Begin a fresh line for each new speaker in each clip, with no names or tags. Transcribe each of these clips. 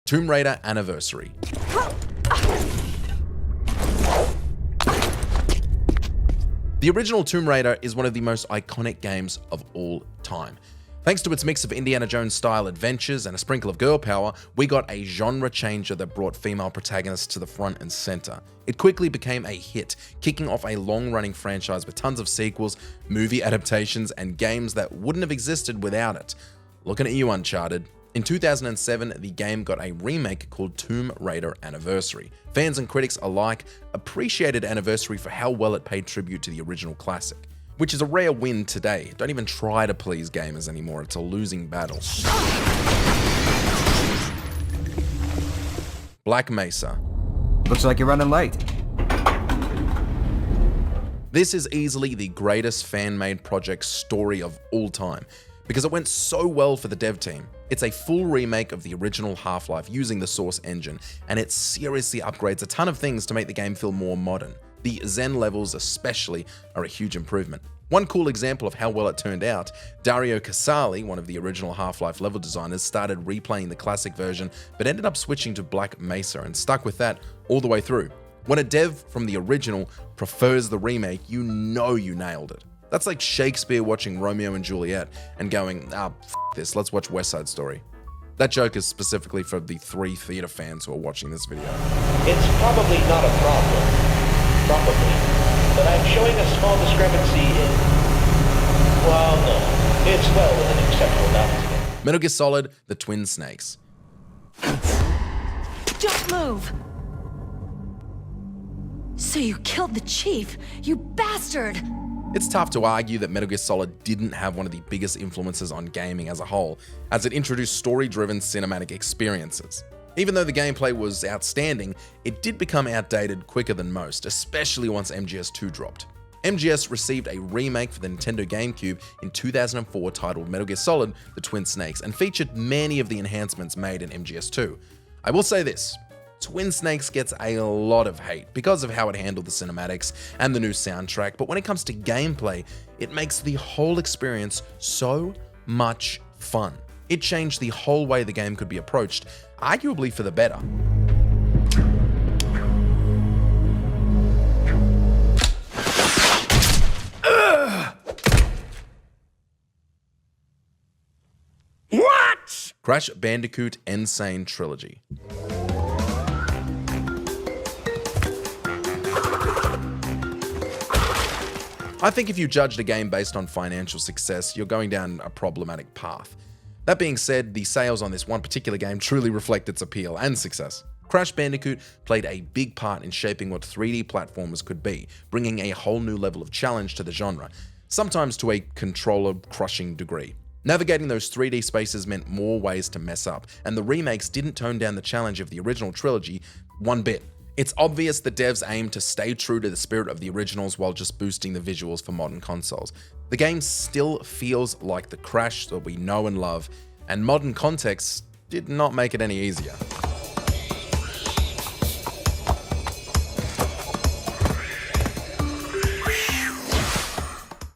Tomb Raider Anniversary. The original Tomb Raider is one of the most iconic games of all time. Thanks to its mix of Indiana Jones-style adventures and a sprinkle of girl power, we got a genre changer that brought female protagonists to the front and center. It quickly became a hit, kicking off a long-running franchise with tons of sequels, movie adaptations, and games that wouldn't have existed without it. Looking at you, Uncharted. In 2007, the game got a remake called Tomb Raider Anniversary. Fans and critics alike appreciated Anniversary for how well it paid tribute to the original classic, which is a rare win today. Don't even try to please gamers anymore, it's a losing battle. Black Mesa.
Looks like you're running late.
This is easily the greatest fan-made project story of all time, because it went so well for the dev team. It's a full remake of the original Half-Life using the Source engine, and it seriously upgrades a ton of things to make the game feel more modern. The Zen levels especially are a huge improvement. One cool example of how well it turned out, Dario Casali, one of the original Half-Life level designers, started replaying the classic version but ended up switching to Black Mesa and stuck with that all the way through. When a dev from the original prefers the remake, you know you nailed it. That's like Shakespeare watching Romeo and Juliet and going, f this, let's watch West Side Story. That joke is specifically for the 3 theater fans who are watching this video.
It's probably not a problem. Probably. But I'm showing a small discrepancy in... Well, no. It's well within acceptable bounds.
Metal Gear Solid, The Twin Snakes.
Don't move! So you killed the chief, you bastard!
It's tough to argue that Metal Gear Solid didn't have one of the biggest influences on gaming as a whole, as it introduced story-driven cinematic experiences. Even though the gameplay was outstanding, it did become outdated quicker than most, especially once MGS2 dropped. MGS received a remake for the Nintendo GameCube in 2004 titled Metal Gear Solid: The Twin Snakes and featured many of the enhancements made in MGS2. I will say this, Twin Snakes gets a lot of hate because of how it handled the cinematics and the new soundtrack, but when it comes to gameplay, it makes the whole experience so much fun. It changed the whole way the game could be approached, arguably for the better.
What?
Crash Bandicoot N. Sane Trilogy. I think if you judged a game based on financial success, you're going down a problematic path. That being said, the sales on this one particular game truly reflect its appeal and success. Crash Bandicoot played a big part in shaping what 3D platformers could be, bringing a whole new level of challenge to the genre, sometimes to a controller-crushing degree. Navigating those 3D spaces meant more ways to mess up, and the remakes didn't tone down the challenge of the original trilogy one bit. It's obvious the devs aim to stay true to the spirit of the originals while just boosting the visuals for modern consoles. The game still feels like the Crash that we know and love, and modern context did not make it any easier.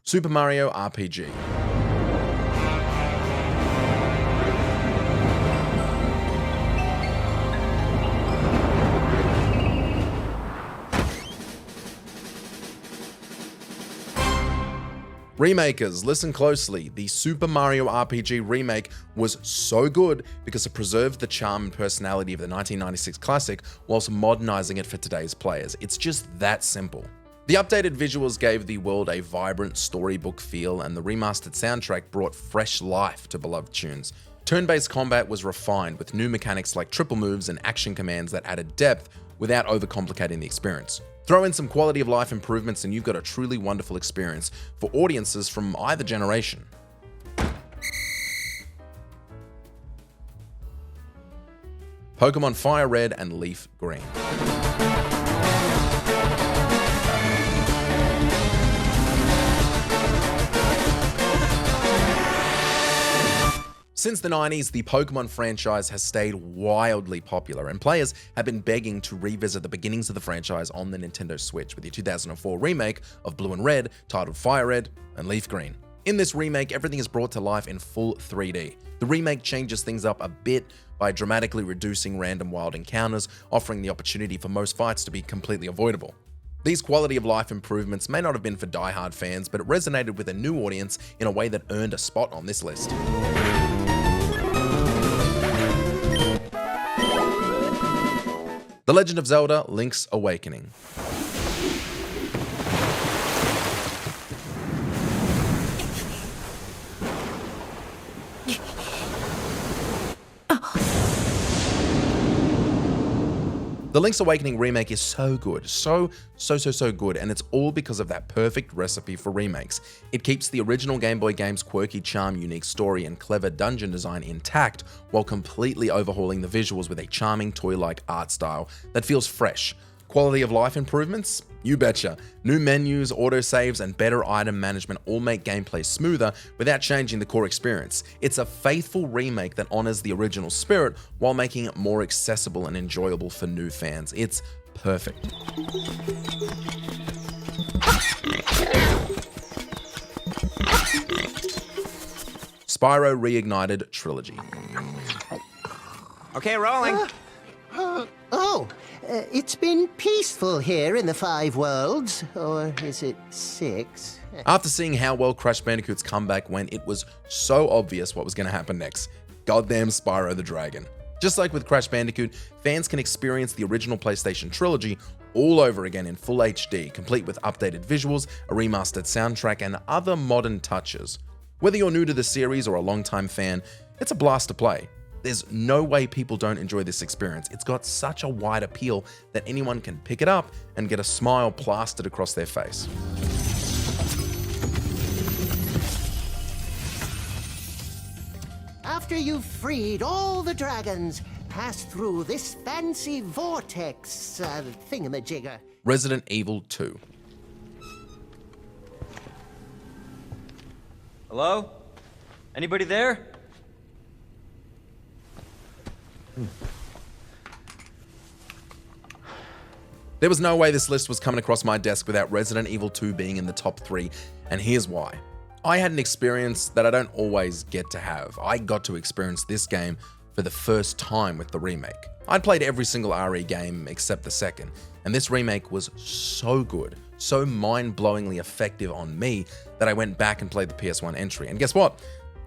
Super Mario RPG. Remakers, listen closely. The Super Mario RPG remake was so good because it preserved the charm and personality of the 1996 classic whilst modernizing it for today's players. It's just that simple. The updated visuals gave the world a vibrant storybook feel, and the remastered soundtrack brought fresh life to beloved tunes. Turn-based combat was refined with new mechanics like triple moves and action commands that added depth without overcomplicating the experience. Throw in some quality of life improvements and you've got a truly wonderful experience for audiences from either generation. Pokemon Fire Red and Leaf Green. Since the 90s, the Pokemon franchise has stayed wildly popular, and players have been begging to revisit the beginnings of the franchise on the Nintendo Switch with the 2004 remake of Blue and Red titled Fire Red and Leaf Green. In this remake, everything is brought to life in full 3D. The remake changes things up a bit by dramatically reducing random wild encounters, offering the opportunity for most fights to be completely avoidable. These quality of life improvements may not have been for die-hard fans, but it resonated with a new audience in a way that earned a spot on this list. The Legend of Zelda: Link's Awakening. The Link's Awakening remake is so good, so good, and it's all because of that perfect recipe for remakes. It keeps the original Game Boy game's quirky charm, unique story, and clever dungeon design intact, while completely overhauling the visuals with a charming toy-like art style that feels fresh. Quality of life improvements? You betcha. New menus, autosaves, and better item management all make gameplay smoother without changing the core experience. It's a faithful remake that honors the original spirit while making it more accessible and enjoyable for new fans. It's perfect. Spyro Reignited Trilogy.
Okay, rolling.
It's been peaceful here in the 5 worlds. Or is it 6?
After seeing how well Crash Bandicoot's comeback went, it was so obvious what was going to happen next. Goddamn Spyro the Dragon. Just like with Crash Bandicoot, fans can experience the original PlayStation trilogy all over again in full HD, complete with updated visuals, a remastered soundtrack, and other modern touches. Whether you're new to the series or a longtime fan, it's a blast to play. There's no way people don't enjoy this experience. It's got such a wide appeal that anyone can pick it up and get a smile plastered across their face.
After you've freed all the dragons, pass through this fancy vortex thingamajigger.
Resident Evil 2.
Hello? Anybody there?
There was no way this list was coming across my desk without Resident Evil 2 being in the top 3, and here's why. I had an experience that I don't always get to have. I got to experience this game for the first time with the remake. I'd played every single RE game except the second, and this remake was so good, so mind-blowingly effective on me that I went back and played the PS1 entry. And guess what?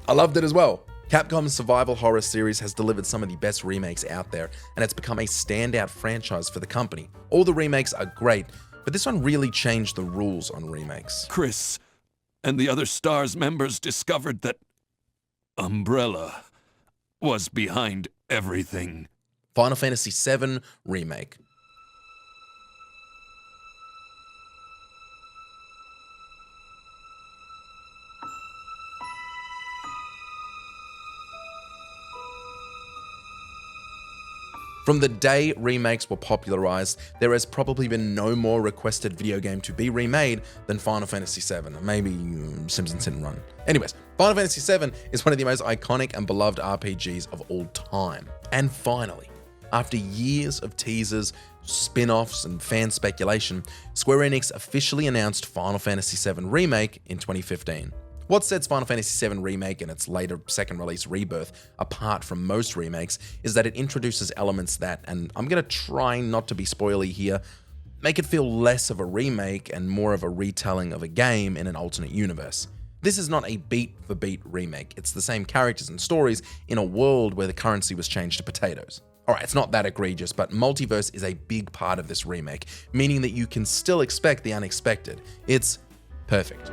I loved it as well. Capcom's survival horror series has delivered some of the best remakes out there, and it's become a standout franchise for the company. All the remakes are great, but this one really changed the rules on remakes.
Chris and the other STARS members discovered that Umbrella was behind everything.
Final Fantasy VII Remake. From the day remakes were popularized, there has probably been no more requested video game to be remade than Final Fantasy VII, maybe Simpsons Hit and Run. Anyways, Final Fantasy VII is one of the most iconic and beloved RPGs of all time. And finally, after years of teasers, spin-offs, and fan speculation, Square Enix officially announced Final Fantasy VII Remake in 2015. What sets Final Fantasy VII Remake and its later second release Rebirth apart from most remakes is that it introduces elements that, and I'm going to try not to be spoily here, make it feel less of a remake and more of a retelling of a game in an alternate universe. This is not a beat-for-beat remake, it's the same characters and stories in a world where the currency was changed to potatoes. Alright, it's not that egregious, but multiverse is a big part of this remake, meaning that you can still expect the unexpected. It's perfect.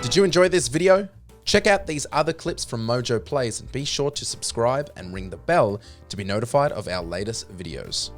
Did you enjoy this video? Check out these other clips from Mojo Plays and be sure to subscribe and ring the bell to be notified of our latest videos.